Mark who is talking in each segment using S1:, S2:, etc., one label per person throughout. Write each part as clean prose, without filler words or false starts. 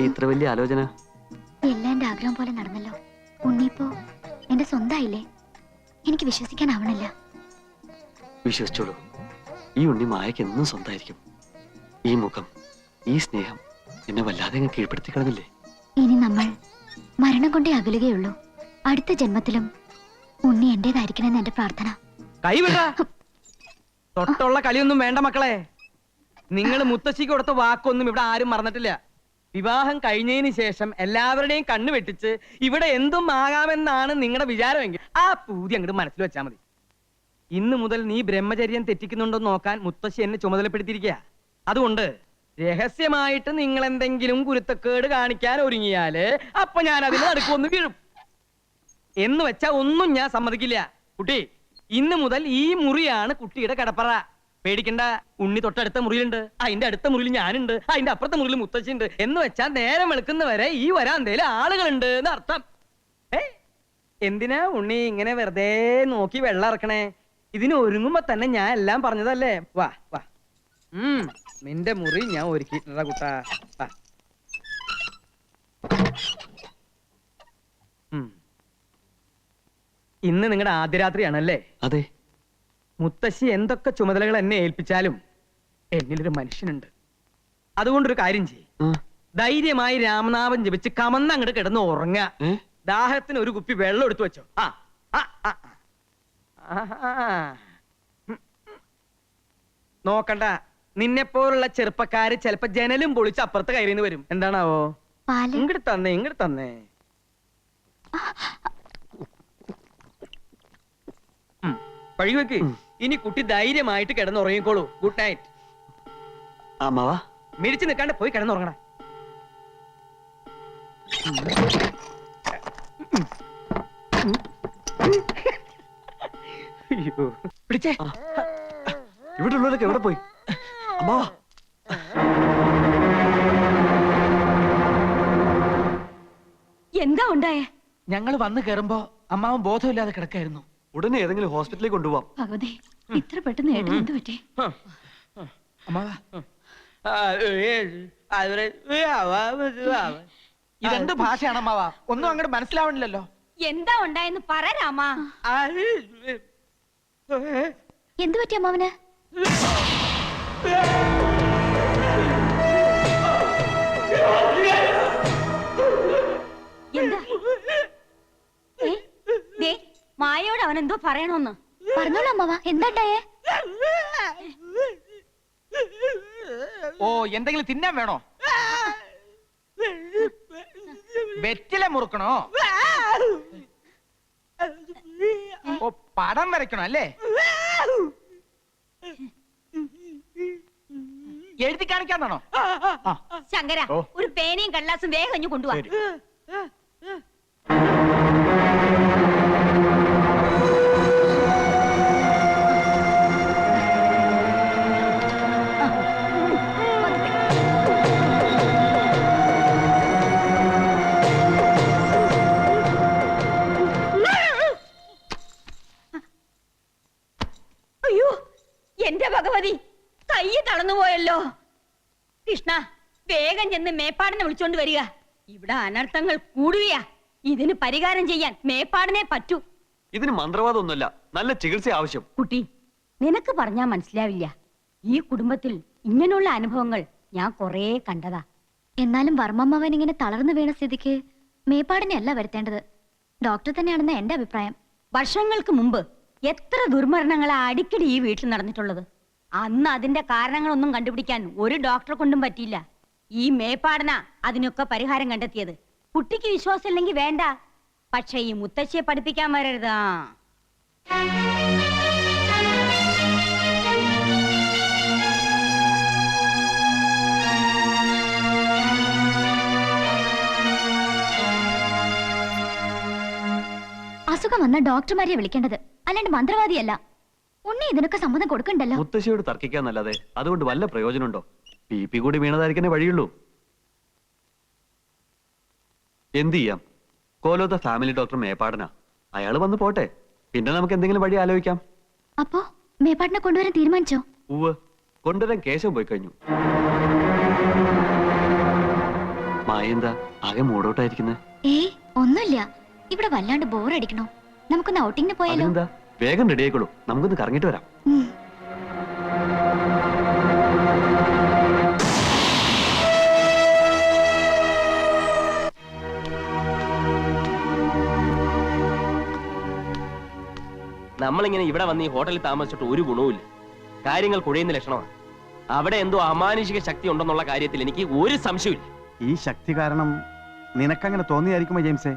S1: ഇത്ര വലിയ ആലോചന?
S2: എല്ലാം എന്റെ ആഗ്രഹം പോലെ നടന്നല്ലോ. ഉണ്ണിപ്പോ എന്റെ സ്വന്തമായില്ലേ? എനിക്ക് വിശ്വസിക്കാനാവണില്ല.
S1: വിശ്വസിച്ചോളൂ, ഈ ഉണ്ണി മായക്ക് എന്നും സ്വന്തമായിരിക്കും. ഈ മുഖം, ഈ സ്നേഹം എന്നെ വല്ലാതെ കീഴ്പ്പെടുത്തി കളഞ്ഞില്ലേ?
S2: ഇനി നമ്മൾ മരണം കൊണ്ടേ അകലുകയുള്ളൂ. അടുത്ത ജന്മത്തിലും ഉണ്ണി എന്റേതായിരിക്കണമെന്ന് എന്റെ പ്രാർത്ഥന.
S3: കൈവിട, തൊട്ടുള്ള കളിയൊന്നും വേണ്ട മക്കളെ. നിങ്ങൾ മുത്തശ്ശിക്ക് കൊടുത്ത വാക്കൊന്നും ഇവിടെ ആരും മറന്നിട്ടില്ല. വിവാഹം കഴിഞ്ഞതിന് ശേഷം എല്ലാവരുടെയും കണ്ണു വെട്ടിച്ച് ഇവിടെ എന്തും ആകാമെന്നാണ് നിങ്ങളുടെ വിചാരമെങ്കിൽ ആ പൂതി അങ്ങോട്ട് മനസ്സിൽ വെച്ചാൽ മതി. ഇന്ന് മുതൽ നീ ബ്രഹ്മചര്യം തെറ്റിക്കുന്നുണ്ടോ നോക്കാൻ മുത്തശ്ശി എന്നെ ചുമതലപ്പെടുത്തിയിരിക്കുക. അതുകൊണ്ട് രഹസ്യമായിട്ട് നിങ്ങൾ എന്തെങ്കിലും കുരുത്തക്കേട് കാണിക്കാൻ ഒരുങ്ങിയാല് അപ്പൊ ഞാൻ അതിന് നടുക്കൊന്ന് വീഴും. എന്ന് വെച്ചാ ഒന്നും ഞാൻ സമ്മതിക്കില്ല. കുട്ടി, ഇന്ന് മുതൽ ഈ മുറിയാണ് കുട്ടിയുടെ കിടപ്പറ. പേടിക്കണ്ട, ഉണ്ണി തൊട്ടടുത്ത മുറിയിലുണ്ട്, അതിന്റെ അടുത്ത മുറിയിൽ ഞാനുണ്ട്, അതിന്റെ അപ്പുറത്തെ മുറിയിൽ മുത്തശ്ശിയുണ്ട്. എന്ന് വെച്ചാൽ നേരം വെളുക്കുന്നവരെ ഈ വരാന്തേല് ആളുകളുണ്ട് എന്ന് അർത്ഥം. എന്തിനാ ഉണ്ണി ഇങ്ങനെ വെറുതെ നോക്കി വെള്ളം ഇറക്കണേ? ഇതിന് ഒരുങ്ങുമ്പോ തന്നെ ഞാൻ എല്ലാം പറഞ്ഞതല്ലേ. വാ വാ, നിന്റെ മുറി ഞാൻ ഒരുക്കിയിട്ടുണ്ടാ കുട്ടാ. ഇന്ന് നിങ്ങളുടെ ആദ്യ രാത്രിയാണല്ലേ?
S1: അതെ.
S3: മുത്തശ്ശി എന്തൊക്കെ ചുമതലകൾ എന്നെ ഏൽപ്പിച്ചാലും എന്നിലൊരു മനുഷ്യനുണ്ട്. അതുകൊണ്ടൊരു കാര്യം ചെയ്യും, ധൈര്യമായി രാമനാമം ജപിച്ച് കമന്ന് അങ്ങോട്ട് കിടന്ന് ഉറങ്ങ. ദാഹത്തിന് ഒരു കുപ്പി വെള്ളം എടുത്തു വെച്ചോ. നോക്കണ്ട, നിന്നെപ്പോലുള്ള ചെറുപ്പക്കാര് ചിലപ്പോ ജനലും പൊളിച്ച് അപ്പുറത്ത് കയറിന്ന് വരും. എന്താണാവോ? ഇങ്ങോട്ട് തന്നേ, ഇങ്ങോട്ട് തന്നേ. പഴിവെക്ക്. ഇനി കുട്ടി ധൈര്യമായിട്ട് കിടന്നുറങ്ങിക്കോളൂ. Good night.
S1: അമ്മാവാ,
S3: മിടിച്ചു നിൽക്കാണ്ട് പോയി കിടന്നുറങ്ങണ. പിടിച്ചേ.
S1: ഇവിടെ ഉള്ളവരൊക്കെ എവിടെ പോയി? അമ്മാവാ,
S4: എന്താ ഉണ്ടായേ?
S3: ഞങ്ങൾ വന്നു കേറുമ്പോ അമ്മാവൻ ബോധമില്ലാതെ കിടക്കായിരുന്നു.
S1: ഉടനെ ഏതെങ്കിലും ഹോസ്പിറ്റലിൽ കൊണ്ടുപോവാം.
S4: ഭഗവതി, ഇത്ര പെട്ടെന്ന് ഏട്ടൻ എന്ത് പറ്റി?
S3: ഇതെന്ത് ഭാഷയാണ് അമ്മാവ? ഒന്നും അങ്ങോട്ട് മനസ്സിലാവണില്ലല്ലോ.
S4: എന്താ ഉണ്ടായെന്ന് പറ രാമ.
S2: എന്തു പറ്റി അമ്മാവന്?
S4: എന്താ? മായയോട് അവൻ എന്തോ പറയണോന്ന്.
S2: പറഞ്ഞോളൂ അമ്മാവ, എന്താണ്ടായേ?
S3: ഓ, എന്തെങ്കിലും തിന്നാൻ വേണോ? വെറ്റില മുറുക്കണോ? ഓ, പടം വരയ്ക്കണോ അല്ലേ? എഴുതി കാണിക്കാന്നാണോ?
S4: ശങ്കര, ഒരു പേനയും കടലാസും വേഗം കൊണ്ടുപോവാ. അയ്യോ, എന്റെ ഭഗവതി, കൈ തളർന്നുപോയല്ലോ. കൃഷ്ണ, വേഗം ചെന്ന് മേപ്പാടിനെ വിളിച്ചോണ്ട് വരിക. ഇവിടെ അനർത്ഥങ്ങൾ കൂടുകയാ. ഇതിന് പരിഹാരം ചെയ്യാൻ മേപ്പാടിനെ പറ്റൂ.
S1: ഇതിന് മന്ത്രവാദമൊന്നുമല്ല, നല്ല ചികിത്സ ആവശ്യം.
S4: കുട്ടി, നിനക്ക് പറഞ്ഞാ മനസ്സിലാവില്ല. ഈ കുടുംബത്തിൽ ഇങ്ങനെയുള്ള അനുഭവങ്ങൾ ഞാൻ കൊറേ കണ്ടതാ.
S2: എന്നാലും വർമ്മമ്മവൻ ഇങ്ങനെ തളർന്നു വീണ സ്ഥിതിക്ക് മേപ്പാടിനെ അല്ല വരുത്തേണ്ടത്, ഡോക്ടർ തന്നെയാണെന്ന് എന്റെ അഭിപ്രായം.
S4: വർഷങ്ങൾക്ക് മുമ്പ് എത്ര ദുർമരണങ്ങളാ അടിക്കടി ഈ വീട്ടിൽ നടന്നിട്ടുള്ളത്. അന്ന് അതിന്റെ കാരണങ്ങളൊന്നും കണ്ടുപിടിക്കാൻ ഒരു ഡോക്ടറെ കൊണ്ടും പറ്റിയില്ല. ഈ മേപ്പാടന അതിനൊക്കെ പരിഹാരം കണ്ടെത്തിയത്. കുട്ടിക്ക് വിശ്വാസം ഇല്ലെങ്കിൽ വേണ്ട, പക്ഷെ ഈ മുത്തശ്ശിയെ പഠിപ്പിക്കാൻ വരരുതാ.
S2: അസുഖം വന്ന ഡോക്ടർമാരെ വിളിക്കേണ്ടത്, അല്ലാണ്ട് മന്ത്രവാദിയല്ല. ഉണ്ണി ഇതിനൊക്കെ സമ്മതം കൊടുക്കണ്ടല്ലോ.
S1: മുത്തശ്ശിയോട് തർക്കിക്കാന്നല്ലാതെ അതുകൊണ്ട് വല്ല പ്രയോജനമുണ്ടോ? BP കൂടി വീണതായിരിക്കേ വഴിയുള്ളൂ. എന്ത് ചെയ്യാം? കോലോത്ത ഫാമിലി ഡോക്ടർ മേപ്പാടനാ. അയാള് വന്ന് പോട്ടെ, പിന്നെ നമുക്ക് എന്തെങ്കിലും വഴി ആലോചിക്കാം.
S2: അപ്പോ മേപ്പാടിനെ കൊണ്ടുവരാൻ തീരുമാനിച്ചോ?
S1: ഉവ്വ്, കൊണ്ടുവരാൻ കേശവൻ പോയി കഴിഞ്ഞു. മായ എന്താ ആകെ മൂടോട്ടായിരിക്കുന്നത്?
S2: ഏയ് ഒന്നുമില്ല, ഇവിടെ വല്ലാണ്ട് ബോറടിക്കണോ. നമുക്കൊന്ന് ഔട്ടിങ്ങിന് പോയാലോ?
S1: അതിനെന്താ, വേഗം റെഡി ആയിക്കോളൂ, നമുക്കൊന്ന് കറങ്ങിട്ട് വരാം.
S2: ഉം.
S5: നമ്മളിങ്ങനെ ഇവിടെ വന്ന് ഈ ഹോട്ടലിൽ താമസിച്ചിട്ട് ഒരു ഗുണവുമില്ല. കാര്യങ്ങൾ കുഴയുന്ന ലക്ഷണമാണ്. അവിടെ എന്തോ അമാനുഷിക ശക്തി ഉണ്ടെന്നുള്ള കാര്യത്തിൽ എനിക്ക് ഒരു സംശയമില്ല.
S6: ഈ ശക്തി കാരണം നിനക്കങ്ങനെ തോന്നിയായിരിക്കുമോ ജെയിംസേ?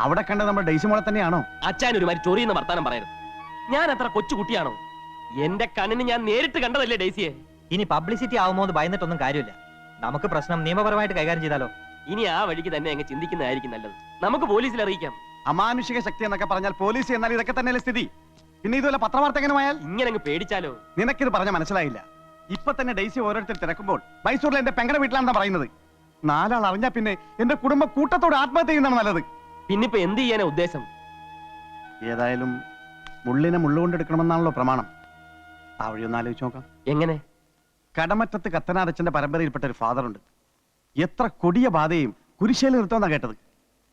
S6: അവിടെ കണ്ട നമ്മുടെ ഡെയ്സിമോളെ തന്നെയാണോ?
S5: അച്ഛൻ ഒരുമാതിരി ചൊറിയുന്ന വർത്താനം പറയരുത്. ഞാൻ അത്ര കൊച്ചുകുട്ടിയാണോ? എന്റെ കണ്ണിന് ഞാൻ നേരിട്ട് കണ്ടതല്ലേ ഡെയ്സിയെ.
S7: ഇനി പബ്ലിസിറ്റി ആവുമോ എന്ന് ഭയന്നിട്ടൊന്നും കാര്യമില്ല. നമുക്ക് പ്രശ്നം നിയമപരമായിട്ട് കൈകാര്യം ചെയ്താലോ?
S5: ഇനി ആ വഴിക്ക് തന്നെ അങ്ങ് ചിന്തിക്കുന്നതായിരിക്കും നല്ലത്. നമുക്ക് പോലീസിൽ അറിയിക്കാം.
S6: അമാനുഷിക ശക്തി എന്നൊക്കെ പറഞ്ഞാൽ പോലീസ് എന്നാൽ ഇതൊക്കെ തന്നെയല്ലേ സ്ഥിതി. പിന്നെ ഇതുപോലെ പത്രവാർത്തകനുമായാൽ
S5: ഇങ്ങനെ അങ്ങ് പേടിച്ചാലോ?
S6: നിനക്കിത് പറഞ്ഞ മനസ്സിലായില്ല. ഇപ്പൊ തന്നെ ഡെയ്സി ഓരോരുത്തർ തിരക്കുമ്പോൾ മൈസൂരിലെ എന്റെ പെങ്ങളുടെ വീട്ടിലാണെന്നാ പറയുന്നത്. 4 ആൾ അറിഞ്ഞാ പിന്നെ എന്റെ കുടുംബം കൂട്ടത്തോട് ആത്മഹത്യ ചെയ്യുന്നതാണ് നല്ലത്.
S5: പിന്നിപ്പോ എന്ത് ചെയ്യാനാ ഉദ്ദേശം?
S6: ഏതായാലും മുള്ളിനെ മുള്ളുകൊണ്ടെടുക്കണമെന്നാണല്ലോ പ്രമാണം. ആ വഴി ഒന്ന് ആലോചിച്ച് നോക്കാം.
S5: എങ്ങനെ?
S6: കടമറ്റത്ത് കത്തനാരച്ചന്റെ പരമ്പരയിൽപ്പെട്ട ഒരു ഫാദറുണ്ട്. എത്ര കൊടിയ ബാധയും കുരിശേൽ നിർത്തുമെന്നാ കേട്ടത്.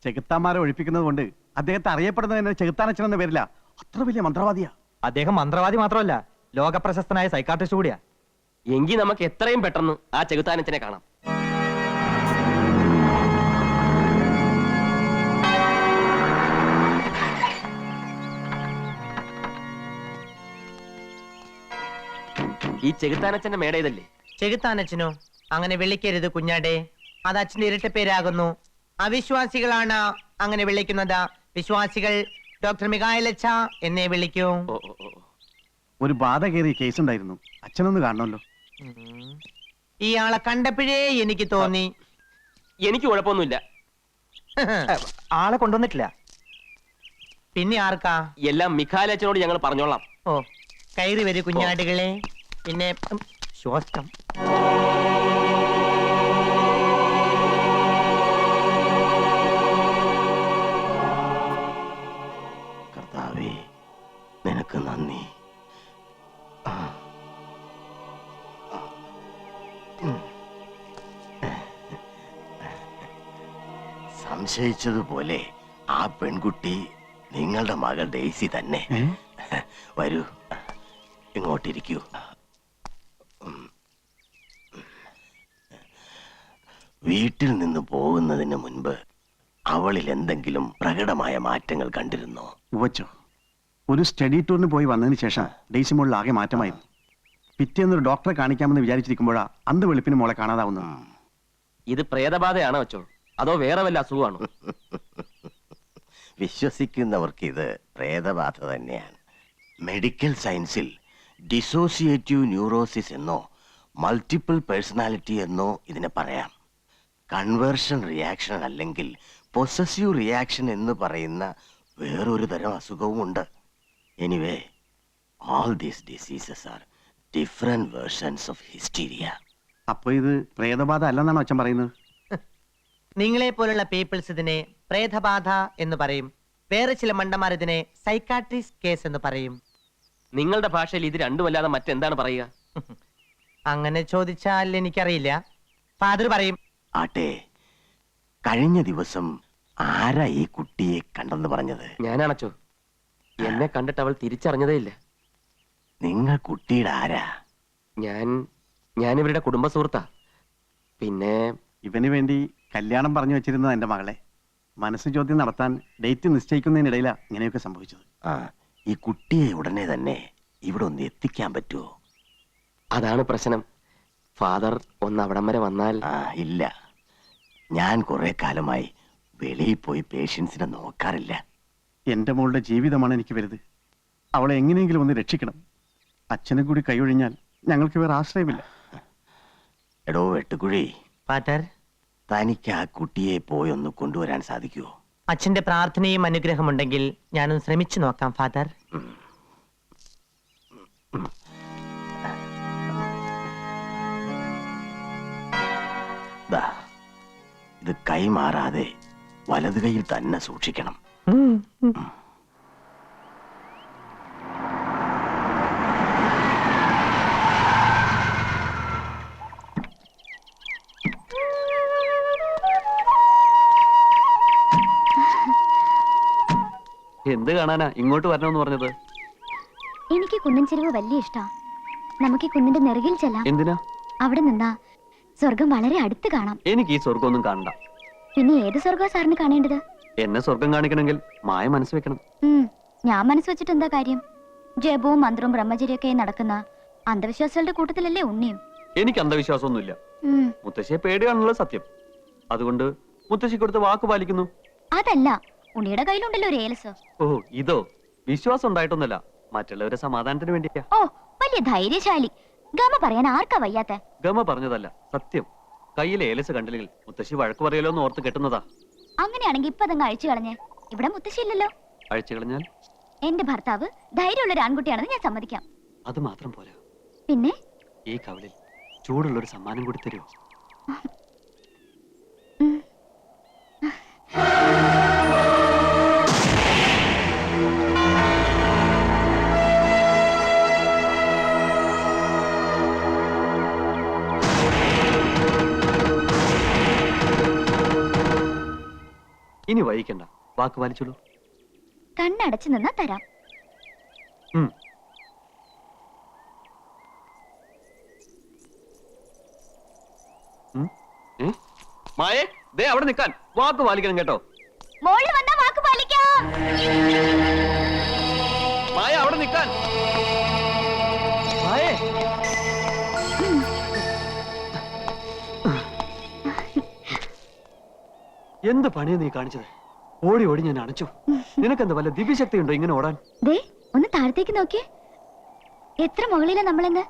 S6: ചെകുത്താന്മാരെ ഒഴിപ്പിക്കുന്നത് കൊണ്ട് അദ്ദേഹത്തെ അറിയപ്പെടുന്നത് ചെകുത്താനച്ചൻ എന്ന പേരില്ല. അത്ര വലിയ മന്ത്രവാദിയാ
S7: അദ്ദേഹം. മന്ത്രവാദി മാത്രമല്ല, ലോകപ്രശസ്തനായ സൈക്കാട്രിസ്റ്റ് കൂടിയാ.
S5: എങ്കിൽ നമുക്ക് എത്രയും പെട്ടെന്ന് ആ ചെകുത്താനച്ചനെ കാണാം. ഈ ചെകുത്താനച്ചന്റെ മേട ഇതല്ലേ?
S8: ചെകുത്താനച്ഛനോ? അങ്ങനെ വിളിക്കരുത് കുഞ്ഞാടെ, അത് അച്ഛന്റെ ഇരട്ട പേരാകുന്നു. അവിശ്വാസികളാണ് അങ്ങനെ വിളിക്കുന്നത്. വിശ്വാസികൾ ഡോക്ടർ മികായലച്ച എന്നെ വിളിക്കൂ.
S6: ഒരു ബാധ കയറിയ കേസ് ഉണ്ടായിരുന്നു. അച്ഛനൊന്ന് കാണണമല്ലോ.
S8: ഇയാളെ കണ്ടപ്പോഴേ എനിക്ക് തോന്നി.
S5: എനിക്ക് കുഴപ്പമൊന്നുമില്ല.
S7: ആളെ കൊണ്ടുവന്നിട്ടില്ല.
S8: പിന്നെ ആർക്കാ?
S5: എല്ലാം മിഖാലച്ചനോട് ഞങ്ങൾ പറഞ്ഞോളാം.
S8: ഓ, കയറി വരൂ കുഞ്ഞാടുകളെ. പിന്നെ ശ്വാസം.
S9: കർത്താവേ, നിനക്ക് നന്ദി. സംശയിച്ചതുപോലെ ആ പെൺകുട്ടി നിങ്ങളുടെ മകൾ ഡെയ്സി തന്നെ. വരൂ, ഇങ്ങോട്ടിരിക്കൂ. വീട്ടിൽ നിന്ന് പോകുന്നതിന് മുൻപ് അവളിൽ എന്തെങ്കിലും പ്രകടമായ മാറ്റങ്ങൾ കണ്ടിരുന്നോ?
S6: ഉവച്ചോ, ഒരു സ്റ്റഡി ടൂറിന് പോയി വന്നതിന് ശേഷം ഡെയ്സിമോളിൽ ആകെ മാറ്റമായിരുന്നു. പിറ്റേന്നൊരു ഡോക്ടറെ കാണിക്കാമെന്ന് വിചാരിച്ചിരിക്കുമ്പോഴാ അന്ത് വെളുപ്പിന് മോളെ കാണാതാവുന്നു.
S5: ഇത് പ്രേതബാധയാണോ അച്ചോ, അതോ വേറെ വല്ല അസുഖമാണോ?
S9: വിശ്വസിക്കുന്നവർക്ക് ഇത് പ്രേതബാധ തന്നെയാണ്. മെഡിക്കൽ സയൻസിൽ ഡിസോസിയേറ്റീവ് ന്യൂറോസിസ് എന്നോ മൾട്ടിപ്പിൾ പേഴ്സണാലിറ്റി എന്നോ ഇതിനെ പറയാം. കൺവേർഷൻ റിയാക്ഷൻ അല്ലെങ്കിൽ പൊസസീവ് റിയാക്ഷൻ എന്ന് പറയുന്ന വേറൊരു തരം അസുഖവും ഉണ്ട്. Anyway, all these diseases are different versions of hysteria.
S6: അപ്പൊ ഇത് പ്രേതബാധ അല്ലെന്നാണോ അച്ഛൻ പറയുന്നത്?
S8: നിങ്ങളെ പോലുള്ള പീപ്പിൾസ് ഇതിനെ പ്രേതബാധ എന്ന് പറയും. വേറെ ചില മണ്ടന്മാർ ഇതിനെ സൈക്കാട്രിസ്റ്റ് കേസ് എന്ന് പറയും.
S5: നിങ്ങളുടെ ഭാഷയിൽ ഇത് രണ്ടുമല്ലാതെ മറ്റെന്താണ് പറയുക?
S8: അങ്ങനെ ചോദിച്ചാൽ എനിക്കറിയില്ല. ഫാദർ പറയും.
S9: ആട്ടെ, കഴിഞ്ഞ ദിവസം ആരാ ഈ കുട്ടിയെ കണ്ടെന്ന് പറഞ്ഞത്?
S5: ഞാനാണച്ചോ. എന്നെ കണ്ടിട്ട് അവൾ തിരിച്ചറിഞ്ഞതേ ഇല്ല.
S9: നിങ്ങൾ കുട്ടിയുടെ ആരാ?
S5: ഞാൻ ഇവരുടെ കുടുംബ സുഹൃത്താ. പിന്നെ
S6: ഇവന് വേണ്ടി കല്യാണം പറഞ്ഞു വെച്ചിരുന്നത് എന്റെ മകളെ. മനസ്സ് ചോദ്യം നടത്താൻ ഡേറ്റ് നിശ്ചയിക്കുന്നതിനിടയിലാ ഇങ്ങനെയൊക്കെ സംഭവിച്ചത്.
S9: ആ, ഈ കുട്ടിയെ ഉടനെ തന്നെ ഇവിടെ ഒന്ന് എത്തിക്കാൻ പറ്റുമോ?
S5: അതാണ് പ്രശ്നം. ഫാദർ ഒന്ന് അവിടം വരെ വന്നാൽ.
S9: ഇല്ല, ഞാൻ കുറെ കാലമായി വെളിയിൽ പോയി പേഷ്യൻസിനെ നോക്കാറില്ല.
S6: എന്റെ മോളുടെ ജീവിതമാണ് എനിക്ക് വലുത്. അവളെ എങ്ങനെയെങ്കിലും ഒന്ന് രക്ഷിക്കണം. അച്ഛനെ കൂടി കൈയൊഴിഞ്ഞാൽ ഞങ്ങൾക്ക് വേറെ ആശ്രയമില്ല.
S9: എടോ വെട്ടുകുഴി,
S8: ഫാദർ,
S9: തനിക്ക് ആ കുട്ടിയെ പോയി ഒന്ന് കൊണ്ടുവരാൻ സാധിക്കുമോ?
S8: അച്ഛന്റെ പ്രാർത്ഥനയും അനുഗ്രഹമുണ്ടെങ്കിൽ ഞാനൊന്ന് ശ്രമിച്ചു നോക്കാം ഫാദർ.
S9: ദാ, ഇത് കൈമാറാതെ വലത് കൈയിൽ തന്നെ സൂക്ഷിക്കണം.
S1: എന്ത് കാണാനാ ഇങ്ങോട്ട് വരണമെന്ന് പറഞ്ഞത്?
S2: എനിക്ക് കുന്നിൻ ചെരുവ് വലിയ ഇഷ്ടാ. നമുക്ക് ഈ കുന്നിന്റെ നെറുകിൽ ചെല്ലാം.
S1: എന്തിനാ?
S2: അവിടെ നിന്നാ സ്വർഗം വളരെ അടുത്ത് കാണാം.
S1: എനിക്ക് ഈ സ്വർഗമൊന്നും കാണണ്ട.
S2: പിന്നെ ഏത് സ്വർഗം സാറിന് കാണേണ്ടത്?
S1: എന്നെ സ്വർഗം കാണിക്കണമെങ്കിൽ മായ മനസ്സ് വെക്കണം.
S2: ഞാൻ മനസ്സ് വെച്ചിട്ട് എന്താ കാര്യം? ജപവും മന്ത്രവും ബ്രഹ്മചര്യൊക്കെ നടക്കുന്ന അന്ധവിശ്വാസികളുടെ കൂട്ടത്തിലല്ലേ ഉണ്ണിയും?
S1: എനിക്ക് അന്ധവിശ്വാസമൊന്നുമില്ല. മുത്തശ്ശിയെ പേടിയാണുള്ളത് സത്യം. അതുകൊണ്ട് മുത്തശ്ശി കൊടുത്ത് വാക്ക് പാലിക്കുന്നു.
S2: അതല്ല, ഉണ്ണിയുടെ കയ്യിലുണ്ടല്ലോ ഒരു ഏലസ്.
S1: ഓ ഇതോ? വിശ്വാസം ഉണ്ടായിട്ടൊന്നല്ല, മറ്റുള്ളവരുടെ സമാധാനത്തിന് വേണ്ടിയാ.
S2: ഓ വലിയ ധൈര്യശാലി. ഗമ പറയാൻ ആർക്കാ വയ്യാത്ത?
S1: ഗമ പറഞ്ഞതല്ല, സത്യം. കയ്യിലെ ഏലസ് കണ്ടില്ലെങ്കിൽ മുത്തശ്ശി വഴക്ക് പറയലോ എന്ന് ഓർത്ത് കെട്ടുന്നതാ.
S2: അങ്ങനെയാണെങ്കിൽ ഇപ്പൊ അതങ്ങ് അഴിച്ചു കളഞ്ഞേ. ഇവിടെ മുത്തശ്ശി ഇല്ലല്ലോ.
S1: അഴിച്ചു കളഞ്ഞാൽ
S2: എന്റെ ഭർത്താവ് ധൈര്യമുള്ള ഒരു ആൺകുട്ടിയാണെന്ന് ഞാൻ സമ്മതിക്കാം.
S1: അത് മാത്രം പോരാ,
S2: പിന്നെ
S1: ഈ കവളിൽ ചൂടുള്ളൊരു സമ്മാനം കൂടി തരുമോ? ഇനി വൈകിക്കണ്ട, വാക്ക് പാലിച്ചോളൂ.
S2: കണ്ണടച്ചു നിന്നാ തരാം.
S1: മായേ, ദേ അവിടെ നിൽക്കാൻ. വാക്ക് പാലിക്കണം കേട്ടോ.
S2: മോളിൽ വന്നാ വാക്ക് പാലിക്കാം.
S1: മായ അവിടെ നിൽക്കാൻ. മായേ, എന്ത് പണിയാ നീ കാണിച്ചത്? ഓടി ഓടി ഞാൻ അണച്ചു. നിനക്കെന്താ വല്ല ദിവ്യശക്തി ഉണ്ടോ ഇങ്ങനെ ഓടാൻ?
S2: ദേ ഒന്ന് താഴത്തേക്ക് നോക്കിയേ. എത്ര മുകളിലാ നമ്മളെന്ന്.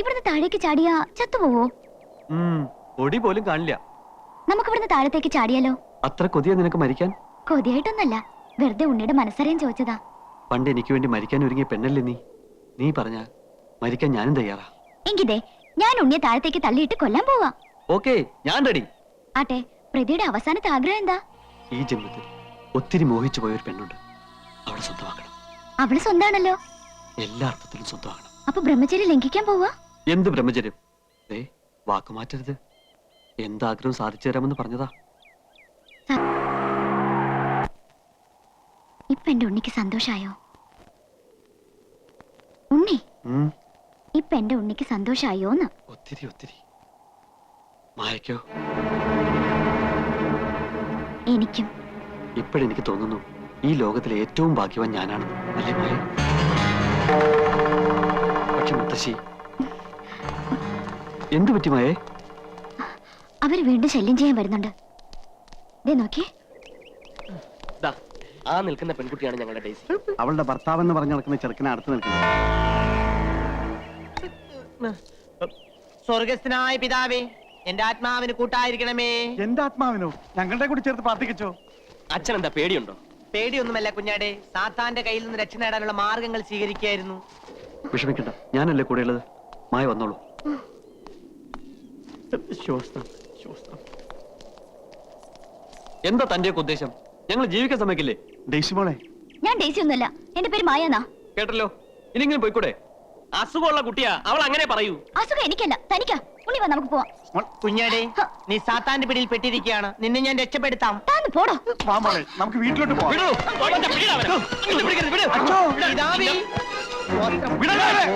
S2: ഇവിടുന്ന് താഴേക്ക് ചാടിയാ ചത്തുപോവോ?
S1: പൊടി പോലും കാണില്ല.
S2: നമുക്ക് ഇവിടുന്ന് താഴത്തേക്ക് ചാടിയാലോ?
S1: അത്ര കൊതിയാ നിനക്ക് മരിക്കാൻ?
S2: കൊതിയായിട്ടൊന്നല്ല, വെറുതെ ഉണ്ണിയുടെ മനസ്സറിയാൻ ചോദിച്ചതാ.
S1: പണ്ട് എനിക്ക് വേണ്ടി മരിക്കാൻ ഒരുങ്ങിയ പെണ്ണല്ലേ നീ. നീ പറഞ്ഞ മരിക്കാൻ ഞാനും തയ്യാറാ.
S2: എങ്കിതേ ഞാൻ ഉണ്ണിയെ താഴത്തേക്ക് തള്ളിയിട്ട് കൊല്ലാൻ പോവാ.
S1: ഓക്കേ, ഞാൻ റെഡി.
S2: ആട്ടെ, പ്രതിയുടെ അവസാനത്തെ ആഗ്രഹം എന്താ?
S1: ഈ ജന്മത്തിൽ ഒത്തിരി മോഹിച്ചു പോയ ഒരു പെണ്ണുണ്ട്, അവളെ സ്വന്തമാക്കണം.
S2: അവള് സ്വന്താണല്ലോ.
S1: എല്ലാ അർത്ഥത്തിലും സ്വന്തമാക്കണം.
S2: അപ്പൊ ബ്രഹ്മചര്യം ലംഘിക്കാൻ പോവാ?
S1: എന്ത് ബ്രഹ്മചര്യം? വാക്കുമാറ്റരുത്. എന്താഗ്രഹം സാധിച്ചു തരാമെന്ന് പറഞ്ഞതാ.
S2: ഇപ്പൊ എന്റെ ഉണ്ണിക്ക് സന്തോഷായോ? ഉണ്ണി, ഇപ്പൊ എന്റെ ഉണ്ണിക്ക് സന്തോഷായോന്ന്?
S1: ഒത്തിരി ഒത്തിരി. മായക്കോ?
S2: എനിക്കും.
S1: ഇപ്പോഴെനിക്ക് തോന്നുന്നു ഈ ലോകത്തിലെ ഏറ്റവും ഭാഗ്യവാൻ ഞാനാണ്, അല്ലേ മായ? പക്ഷെ മുത്തശ്ശി, എന്തു പറ്റി മായേ?
S2: അവര് വീണ്ടും ശല്യം ചെയ്യാൻ വരുന്നുണ്ട്. ദേ നോക്കിയേ.
S5: ആ നിൽക്കുന്ന പെൺകുട്ടിയാണ് ഞങ്ങളുടെ ഡേസി.
S6: അവളുടെ ഭർത്താവെന്ന് പറഞ്ഞു നടക്കുന്ന ചെറുക്കനെ അടുത്ത് നിൽക്കുന്നത്.
S8: സ്വർഗസ്ഥനായ പിതാവേ, എന്റെ ആത്മാവിന് കൂട്ടായിരിക്കണമേ.
S6: എന്റെ ആത്മാവിനോ? ഞങ്ങളുടെ കൂടി ചേർത്ത് പ്രാർത്ഥിക്കച്ചോ.
S5: അച്ഛൻ എന്താ പേടിയുണ്ടോ?
S8: പേടിയൊന്നുമല്ല കുഞ്ഞാടെ, സാത്താന്റെ കയ്യിൽ നിന്ന് രക്ഷ നേടാനുള്ള മാർഗങ്ങൾ സ്വീകരിക്കായിരുന്നു.
S1: വിഷമിക്കണ്ട, ഞാനല്ലേ കൂടെയുള്ളത്. മായ വന്നോളൂ. എന്താ തന്റെയൊക്കെ ഉദ്ദേശം? ഞങ്ങൾ ജീവിക്കാൻ സമ്മതിക്കില്ലേ?
S6: ഡേസി മോളെ,
S2: ഞാൻ ഡേസി ഒന്നുമല്ല, എന്റെ പേര് മായാന്നാ.
S1: കേട്ടല്ലോ, ഇനിങ്ങനെ പോയിക്കൂടെ?
S5: അസുഖമുള്ള കുട്ടിയാ, അവൾ അങ്ങനെ പറയൂ.
S2: അസുഖം എനിക്കല്ല, തനിക്കാ. ഉണ്ണി വാ, നമുക്ക് പോവാം.
S8: കുഞ്ഞാടെ, നീ സാത്താന്റെ പിടിയിൽ പെട്ടിരിക്കുകയാണ്. നിന്നെ ഞാൻ രക്ഷപ്പെടുത്താം.
S2: താന്ന് പോടോ.
S6: വാ മോളെ, നമുക്ക് വീട്ടിലോട്ട് പോവാം.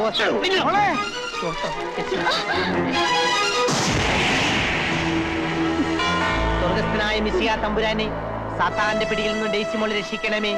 S8: അച്ചോ, പിതാവേ.
S6: മോളെ,
S8: സ്വർഗസ്ഥനായ മിശിഹാ തമ്പുരാനെ, സാത്താന്റെ പിടിയിൽ നിന്ന് ഡേസി മോളെ രക്ഷിക്കണമേ.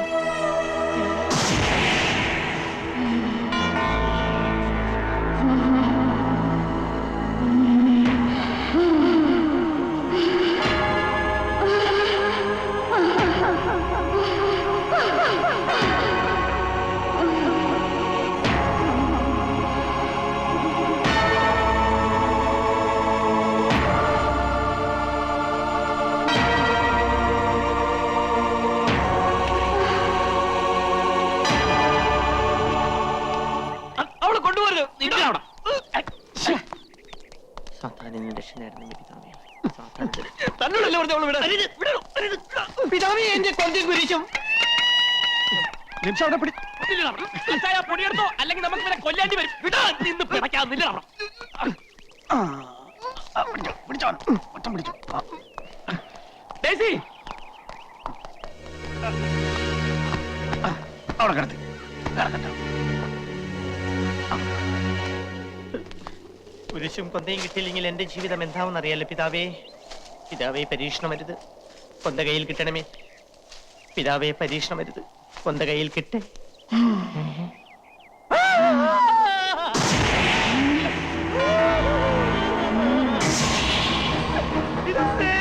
S5: അവളെ കൊണ്ടുപോരുത്.
S8: പിതാവേ, എന്റെ കൊഞ്ചം കുരിശും.
S5: പൊടിയെടുത്തോ, അല്ലെങ്കിൽ നമുക്ക് ഇവരെ കൊല്ലാണ്ടി വരും. വിടാ, നിന്ന് പിടയ്ക്കാന്നില്ല. ഡേസി,
S9: അവിടെ കിടത്ത് കിടക്കട്ടെ.
S8: കുരിശും കൊന്തയും കിട്ടിയില്ലെങ്കിൽ എന്റെ ജീവിതം എന്താണെന്ന് അറിയാലോ പിതാവേ. പിതാവേ പരീക്ഷണം വരുത്, കൊന്ത കയ്യിൽ കിട്ടണമേ. പിതാവേ പരീക്ഷണം വരുത്, കൊന്ത കയ്യിൽ കിട്ടേ. പിതാവേ